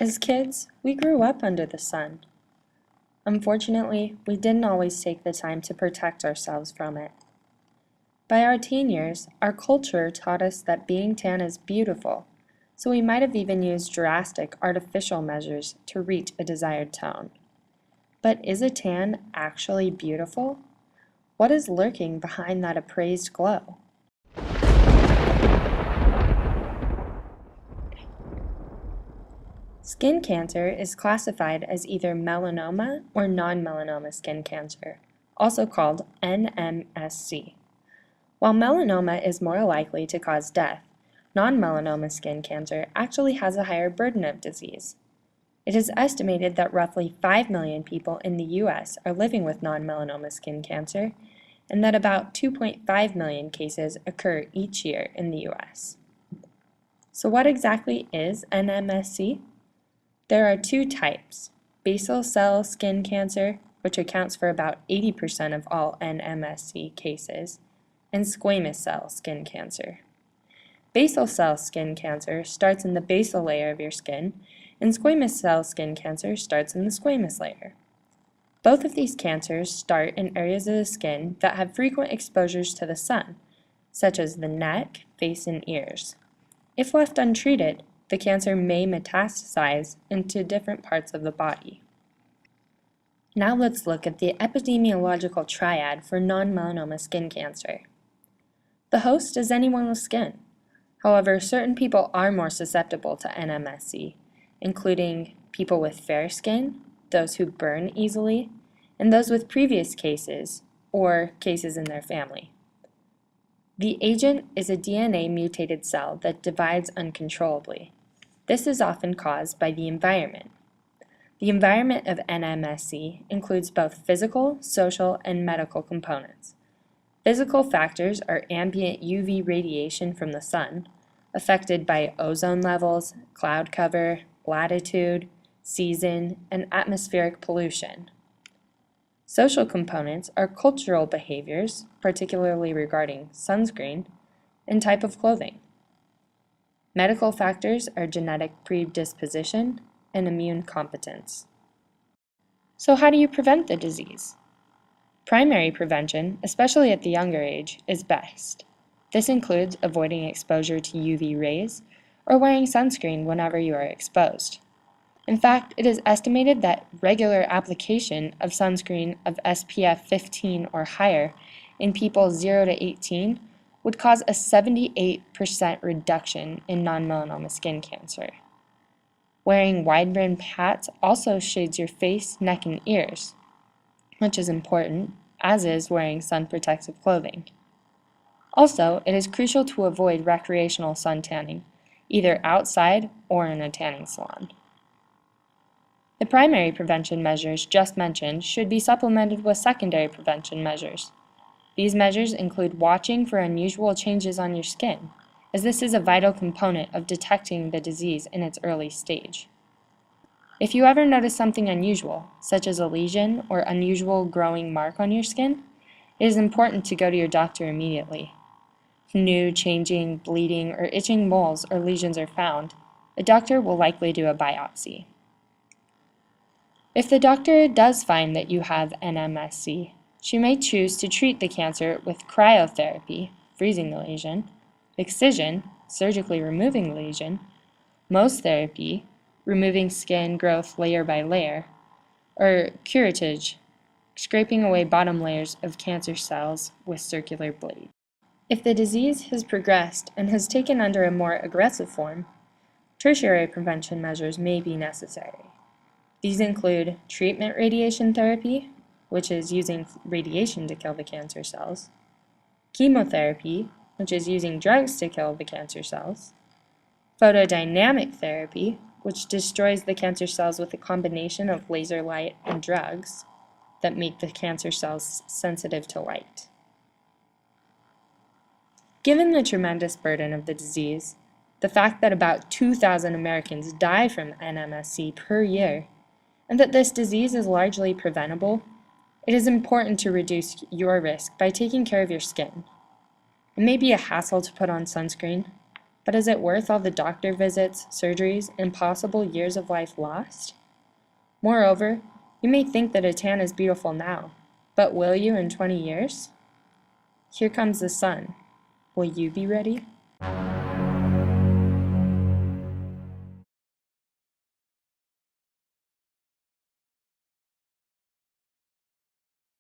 As kids, we grew up under the sun. Unfortunately, we didn't always take the time to protect ourselves from it. By our teen years, our culture taught us that being tan is beautiful, so we might have even used drastic artificial measures to reach a desired tone. But is a tan actually beautiful? What is lurking behind that appraised glow? Skin cancer is classified as either melanoma or non-melanoma skin cancer, also called NMSC. While melanoma is more likely to cause death, non-melanoma skin cancer actually has a higher burden of disease. It is estimated that roughly 5 million people in the U.S. are living with non-melanoma skin cancer, and that about 2.5 million cases occur each year in the U.S. So what exactly is NMSC? There are two types: basal cell skin cancer, which accounts for about 80% of all NMSC cases, and squamous cell skin cancer. Basal cell skin cancer starts in the basal layer of your skin, and squamous cell skin cancer starts in the squamous layer. Both of these cancers start in areas of the skin that have frequent exposures to the sun, such as the neck, face, and ears. If left untreated, the cancer may metastasize into different parts of the body. Now let's look at the epidemiological triad for non-melanoma skin cancer. The host is anyone with skin. However, certain people are more susceptible to NMSC, including people with fair skin, those who burn easily, and those with previous cases or cases in their family. The agent is a DNA mutated cell that divides uncontrollably. This is often caused by the environment. The environment of NMSC includes both physical, social, and medical components. Physical factors are ambient UV radiation from the sun, affected by ozone levels, cloud cover, latitude, season, and atmospheric pollution. Social components are cultural behaviors, particularly regarding sunscreen, and type of clothing. Medical factors are genetic predisposition and immune competence. So how do you prevent the disease? Primary prevention, especially at the younger age, is best. This includes avoiding exposure to UV rays or wearing sunscreen whenever you are exposed. In fact, it is estimated that regular application of sunscreen of SPF 15 or higher in people 0 to 18 would cause a 78% reduction in non-melanoma skin cancer. Wearing wide-brimmed hats also shades your face, neck, and ears, which is important, as is wearing sun-protective clothing. Also, it is crucial to avoid recreational sun tanning, either outside or in a tanning salon. The primary prevention measures just mentioned should be supplemented with secondary prevention measures. These measures include watching for unusual changes on your skin, as this is a vital component of detecting the disease in its early stage. If you ever notice something unusual, such as a lesion or unusual growing mark on your skin, it is important to go to your doctor immediately. If new, changing, bleeding, or itching moles or lesions are found, a doctor will likely do a biopsy. If the doctor does find that you have NMSC, she may choose to treat the cancer with cryotherapy, freezing the lesion, excision, surgically removing the lesion, Mohs therapy, removing skin growth layer by layer, or curettage, scraping away bottom layers of cancer cells with circular blades. If the disease has progressed and has taken under a more aggressive form, tertiary prevention measures may be necessary. These include treatment radiation therapy, which is using radiation to kill the cancer cells, chemotherapy, which is using drugs to kill the cancer cells, photodynamic therapy, which destroys the cancer cells with a combination of laser light and drugs that make the cancer cells sensitive to light. Given the tremendous burden of the disease, the fact that about 2,000 Americans die from NMSC per year, and that this disease is largely preventable, it is important to reduce your risk by taking care of your skin. It may be a hassle to put on sunscreen, But is it worth all the doctor visits, surgeries, and possible years of life lost? Moreover, you may think that a tan is beautiful now, but will you in 20 years? Here comes the sun. Will you be ready?